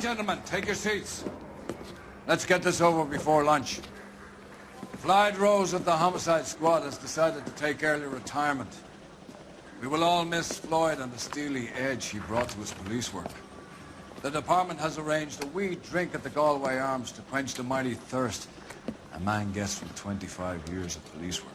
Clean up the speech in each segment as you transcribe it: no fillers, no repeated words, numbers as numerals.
gentlemen, take your seats. Let's get this over before lunch. Floyd Rose of the homicide squad has decided to take early retirement. We will all miss Floyd and the steely edge he brought to his police work. The department has arranged a wee drink at the Galway Arms to quench the mighty thirst a man gets from 25 years of police work.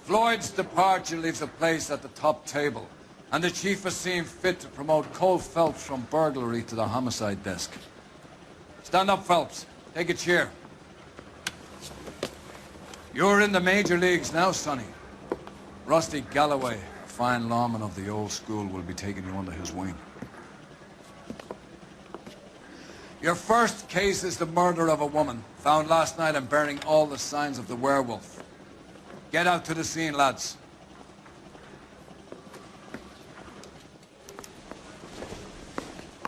Floyd's departure leaves a place at the top table, and the chief has seen fit to promote Cole Phelps from burglary to the homicide desk. Stand up, Phelps. Take a chair. You're in the major leagues now, Sonny. Rusty Galloway, a fine lawman of the old school, will be taking you under his wing. Your first case is the murder of a woman, found last night and bearing all the signs of the werewolf. Get out to the scene, lads.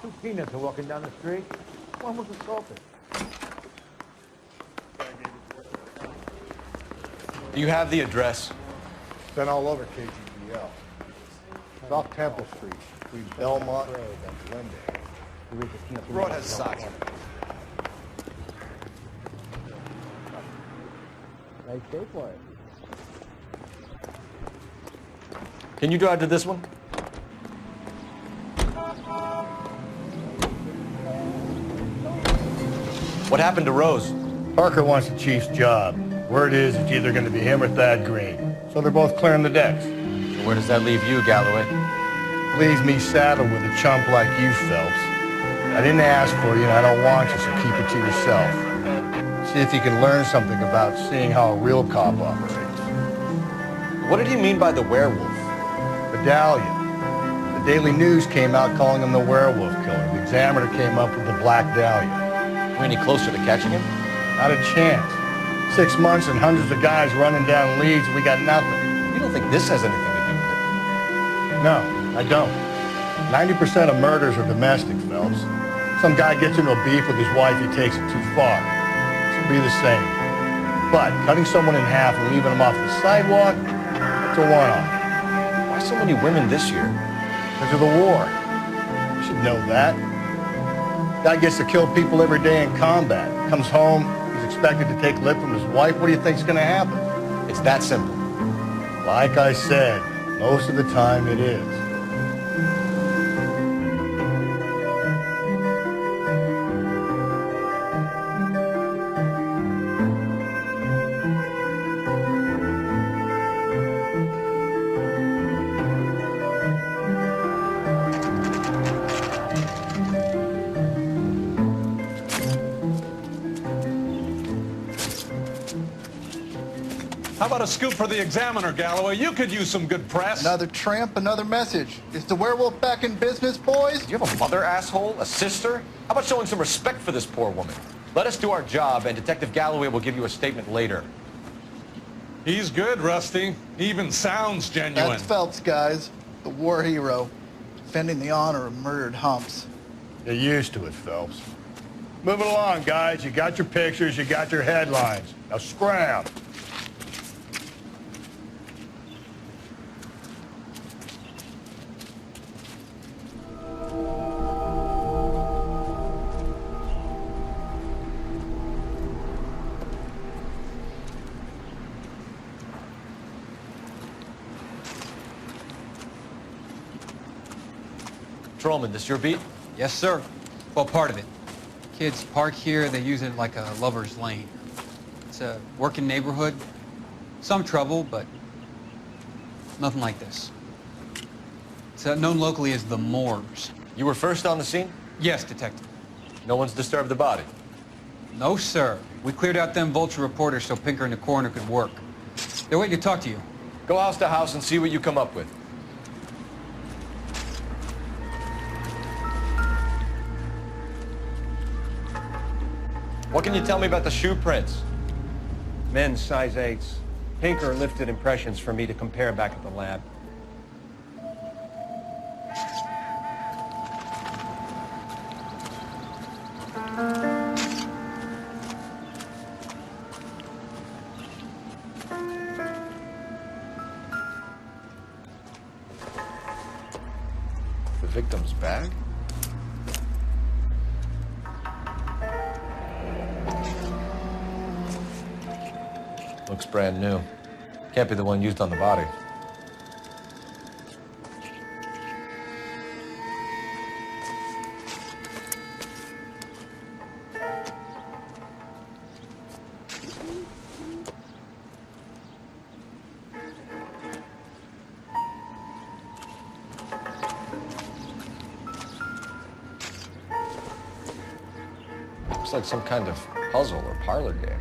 Two peanuts are walking down the street. One was assaulted. Do you have the address? Been all over KGPL. It's off Temple Street, between Belmont Road and Glendale. The road has socks. Nice shape for it. Can you drive to this one? What happened to Rose? Parker wants the chief's job. Word is it's either going to be him or Thad Green. So they're both clearing the decks. So where does that leave you, Galloway? Leaves me saddled with a chump like you, Phelps. I didn't ask for you and I don't want you, so keep it to yourself. See if you can learn something about seeing how a real cop operates. What did he mean by the werewolf? Medallion. The Daily News came out calling him the werewolf killer. The Examiner came up with the Black Dahlia. Are we any closer to catching him? Not a chance. 6 months and hundreds of guys running down leads and we got nothing. You don't think this has anything to do with it? No, I don't. 90% of murders are domestic, Phelps. Some guy gets into a beef with his wife, he takes it too far. This will be the same. But cutting someone in half and leaving them off the sidewalk, that's a one-off. Why so many women this year? Because of the war. You should know that. Guy gets to kill people every day in combat. Comes home, he's expected to take lip from his wife. What do you think's going to happen? It's that simple. Like I said, most of the time it is. How about a scoop for the Examiner, Galloway? You could use some good press. Another tramp, another message. Is the werewolf back in business, boys? Do you have a mother, asshole? A sister? How about showing some respect for this poor woman? Let us do our job, and Detective Galloway will give you a statement later. He's good, Rusty. He even sounds genuine. That's Phelps, guys. The war hero. Defending the honor of murdered humps. Get used to it, Phelps. Move it along, guys. You got your pictures, you got your headlines. Now scram. Patrolman, this your beat? Yes, sir. Well, part of it. Kids park here, they use it like a lover's lane. It's a working neighborhood. Some trouble, but nothing like this. It's known locally as the Moors. You were first on the scene? Yes, detective. No one's disturbed the body? No, sir. We cleared out them vulture reporters so Pinker and the coroner could work. They're waiting to talk to you. Go house to house and see what you come up with. What can you tell me about the shoe prints? Men's size 8s. Pinker lifted impressions for me to compare back at the lab. The victim's bag? Looks brand new. Can't be the one used on the body. Looks like some kind of puzzle or parlor game.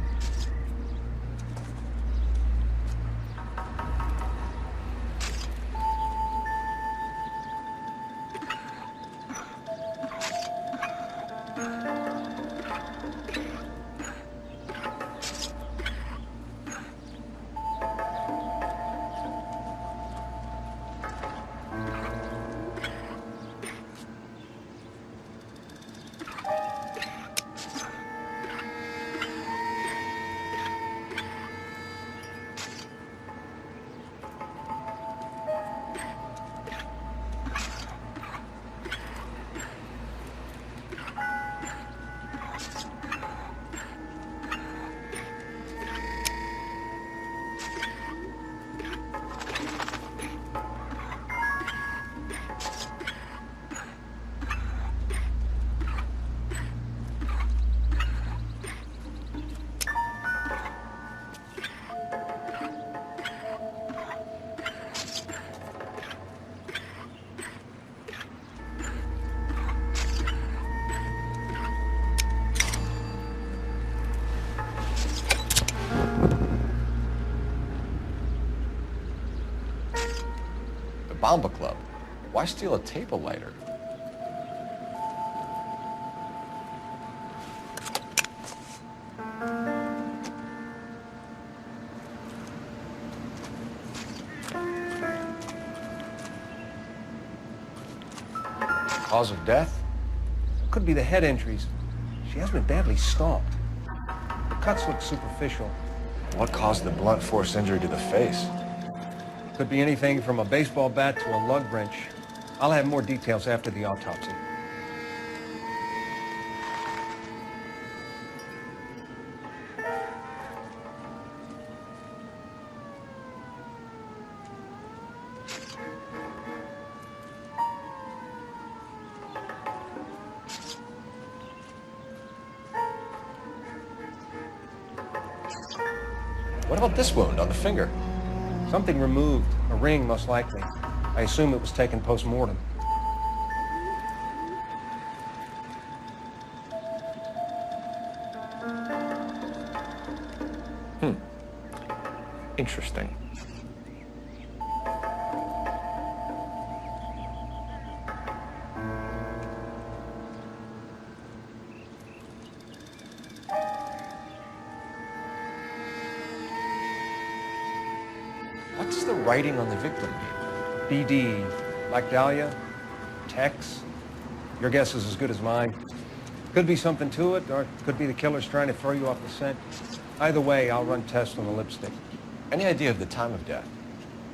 Bomba Club. Why steal a table lighter? Cause of death? Could be the head injuries. She has been badly stomped. The cuts look superficial. What caused the blunt force injury to the face? Could be anything from a baseball bat to a lug wrench. I'll have more details after the autopsy. What about this wound on the finger? Something removed. A ring, most likely. I assume it was taken post-mortem. Interesting. What does the writing on the victim mean? BD, Black Dahlia, Tex. Your guess is as good as mine. Could be something to it, or it could be the killer's trying to throw you off the scent. Either way, I'll run tests on the lipstick. Any idea of the time of death?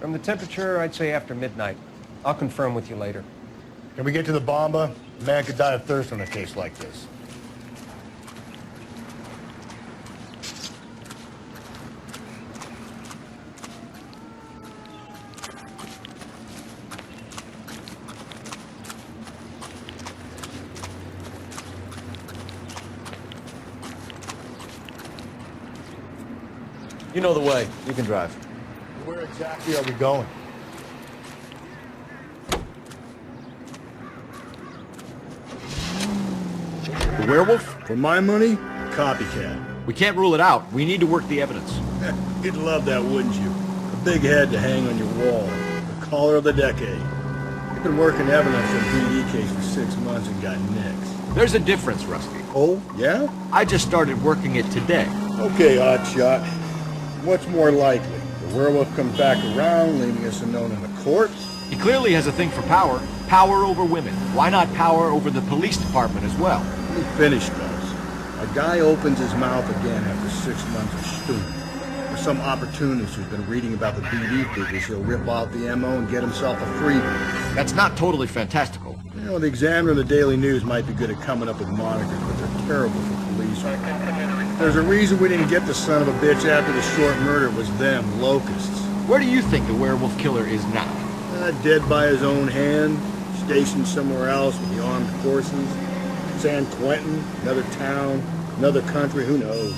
From the temperature, I'd say after midnight. I'll confirm with you later. Can we get to the bomba? A man could die of thirst on a case like this. You know the way. You can drive. Where exactly are we going? The werewolf? For my money, copycat. We can't rule it out. We need to work the evidence. You'd love that, wouldn't you? A big head to hang on your wall. The caller of the decade. You've been working evidence on a BD case for 6 months and got nicks. There's a difference, Rusty. Oh, yeah? I just started working it today. Okay, hotshot. What's more likely? The werewolf comes back around, leaving us unknown in the court? He clearly has a thing for power. Power over women. Why not power over the police department as well? Let me finish, Gus. A guy opens his mouth again after 6 months of stewing. For some opportunist who's been reading about the BD figures, he'll rip off the MO and get himself a freebie. That's not totally fantastical. You know, the Examiner and the Daily News might be good at coming up with monikers, but they're terrible for police. There's a reason we didn't get the son of a bitch after the short murder. It was them, locusts. Where do you think the werewolf killer is now? Dead by his own hand, stationed somewhere else with the armed forces. San Quentin, another town, another country, who knows?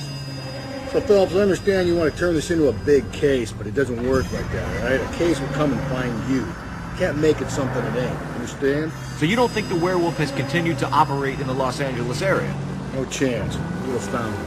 So, Phillips, I understand you want to turn this into a big case, but it doesn't work like that, all right? A case will come and find you. You can't make it something it ain't, understand? So you don't think the werewolf has continued to operate in the Los Angeles area? No chance. We'll have found him.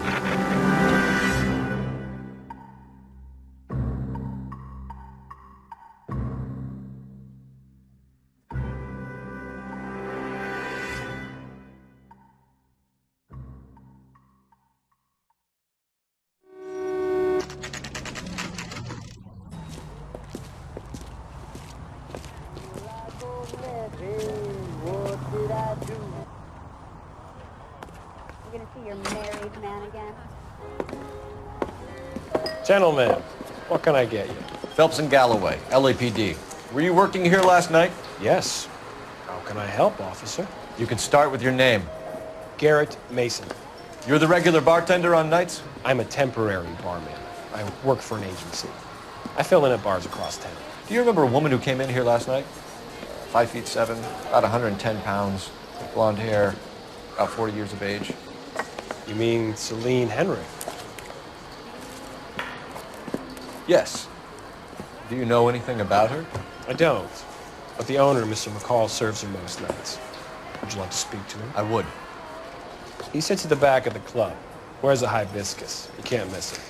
You're gonna see your married man again? Gentlemen, what can I get you? Phelps and Galloway, LAPD. Were you working here last night? Yes. How can I help, officer? You can start with your name. Garrett Mason. You're the regular bartender on nights? I'm a temporary barman. I work for an agency. I fill in at bars across town. Do you remember a woman who came in here last night? 5'7", about 110 pounds, blonde hair, about 40 years of age. You mean Celine Henry? Yes. Do you know anything about her? I don't. But the owner, Mr. McCall, serves her most nights. Would you like to speak to him? I would. He sits at the back of the club. Wears a hibiscus. You can't miss it.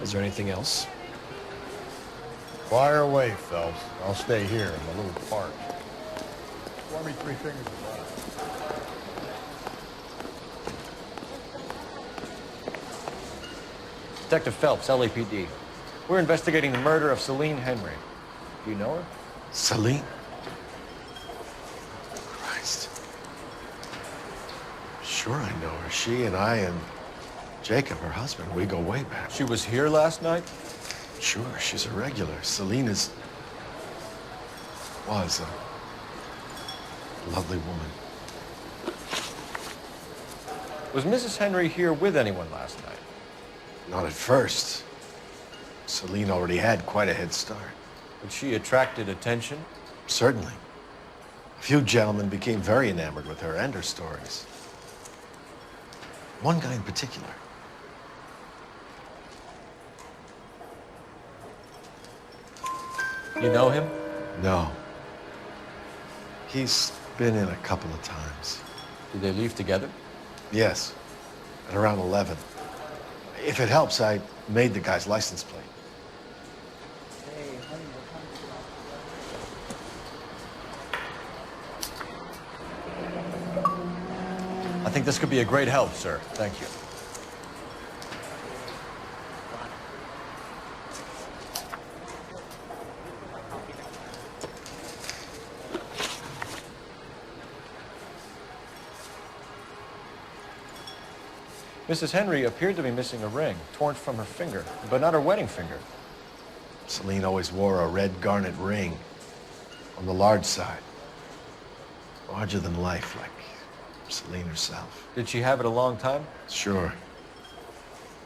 Is there anything else? Fire away, Phelps. I'll stay here. I'm a little parched. Pour me 3 fingers of water. Detective Phelps, LAPD. We're investigating the murder of Celine Henry. Do you know her? Celine? Christ. Sure I know her. She and I and Jacob, her husband, we go way back. She was here last night? Sure, she's a regular. Celine was a lovely woman. Was Mrs. Henry here with anyone last night? Not at first. Celine already had quite a head start. But she attracted attention? Certainly. A few gentlemen became very enamored with her and her stories. One guy in particular. You know him? No. He's been in a couple of times. Did they leave together? Yes, at around 11. If it helps, I made the guy's license plate. I think this could be a great help, sir. Thank you. Mrs. Henry appeared to be missing a ring, torn from her finger, but not her wedding finger. Celine always wore a red garnet ring on the large side. Larger than life, like Celine herself. Did she have it a long time? Sure.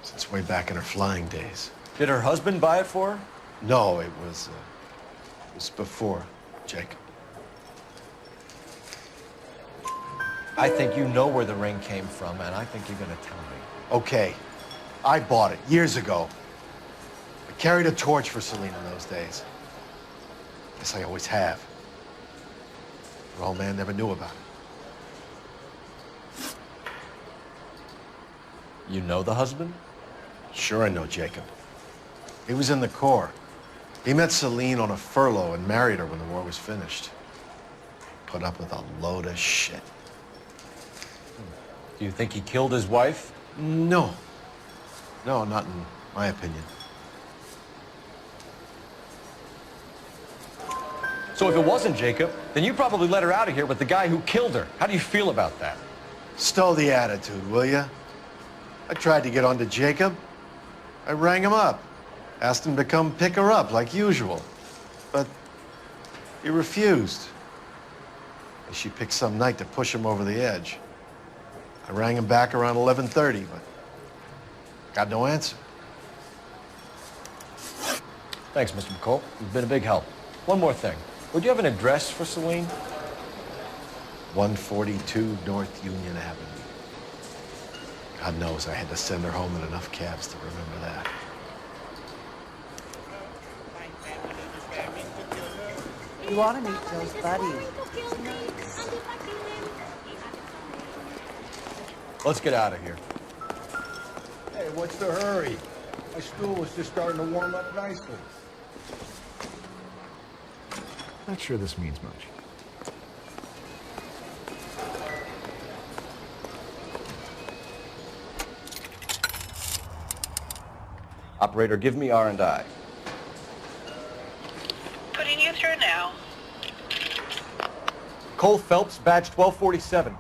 Since way back in her flying days. Did her husband buy it for her? No, it was before Jacob. I think you know where the ring came from, and I think you're going to tell me. Okay. I bought it years ago. I carried a torch for Celine in those days. Guess I always have. Her old man never knew about it. You know the husband? Sure I know Jacob. He was in the Corps. He met Celine on a furlough and married her when the war was finished. Put up with a load of shit. Do you think he killed his wife? No. No, not in my opinion. So if it wasn't Jacob, then you probably let her out of here with the guy who killed her. How do you feel about that? Stow the attitude, will ya? I tried to get onto Jacob. I rang him up. Asked him to come pick her up like usual. But he refused. And she picked some night to push him over the edge. I rang him back around 11:30, but got no answer. Thanks, Mr. McCall. You've been a big help. One more thing. Would you have an address for Celine? 142 North Union Avenue. God knows I had to send her home in enough cabs to remember that. You want to meet Joe's buddies. Let's get out of here. Hey, what's the hurry? My stool was just starting to warm up nicely. Not sure this means much. Operator, give me R&I. Putting you through now. Cole Phelps, badge 1247.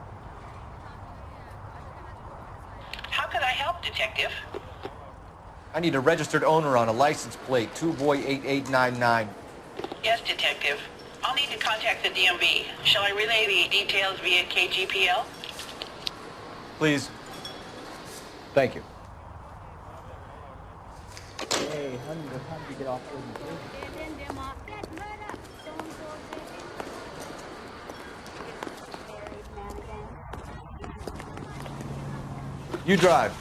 How can I help, Detective? I need a registered owner on a license plate, 2boy8899. Yes, Detective. I'll need to contact the DMV. Shall I relay the details via KGPL? Please. Thank you. Hey, honey, what time do you get off the You drive.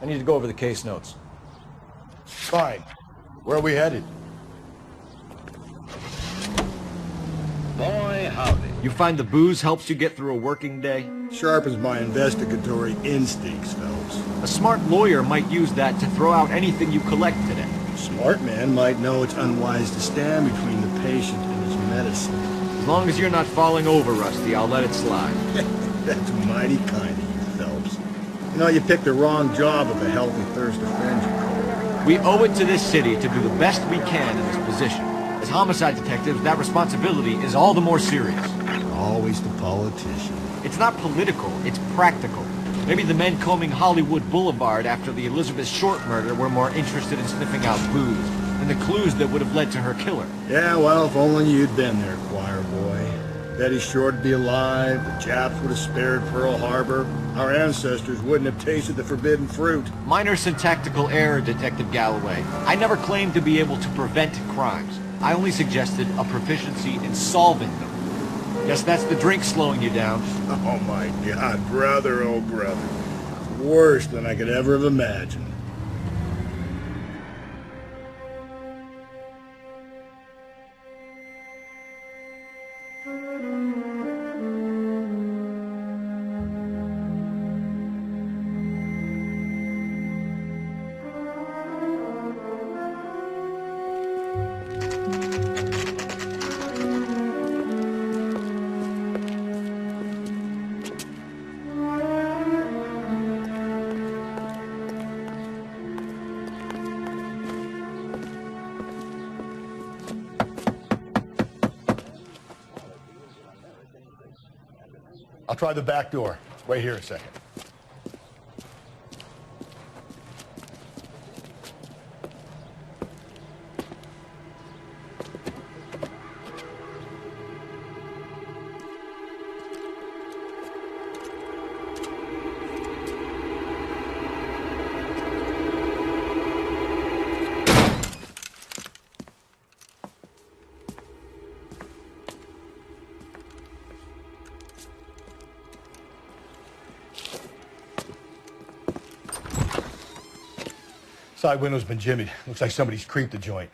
I need to go over the case notes. Fine. Where are we headed? Boy, howdy. You find the booze helps you get through a working day? Sharpens my investigatory instincts, Phelps. A smart lawyer might use that to throw out anything you collect today. A smart man might know it's unwise to stand between the patient and his medicine. As long as you're not falling over, Rusty, I'll let it slide. That's mighty kind of you, Phelps. You know, you picked the wrong job if a healthy thirst offends you. We owe it to this city to do the best we can in this position. As homicide detectives, that responsibility is all the more serious. Always the politician. It's not political, it's practical. Maybe the men combing Hollywood Boulevard after the Elizabeth Short murder were more interested in sniffing out booze than the clues that would have led to her killer. Yeah, well, if only you'd been there, choir boy. Betty Short would be alive, the Japs would have spared Pearl Harbor, our ancestors wouldn't have tasted the forbidden fruit. Minor syntactical error, Detective Galloway. I never claimed to be able to prevent crimes. I only suggested a proficiency in solving them. Guess that's the drink slowing you down. Oh my God, brother, oh brother. Worse than I could ever have imagined. I'll try the back door. Wait here a second. Side window's been jimmied. Looks like somebody's creeped the joint.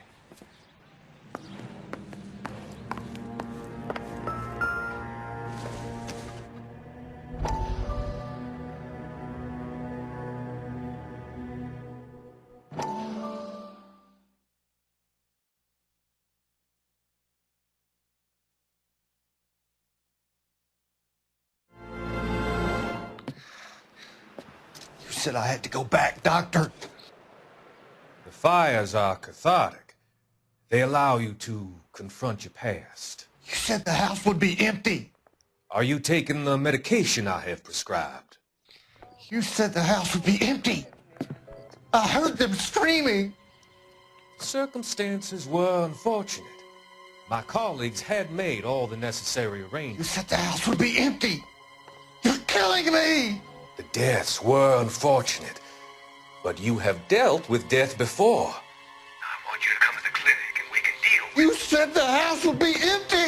You said I had to go back, Doctor. Fires are cathartic. They allow you to confront your past. You said the house would be empty. Are you taking the medication I have prescribed? You said the house would be empty. I heard them screaming. Circumstances were unfortunate. My colleagues had made all the necessary arrangements. You said the house would be empty. You're killing me. The deaths were unfortunate. But you have dealt with death before. I want you to come to the clinic and we can deal with it. You said the house would be empty!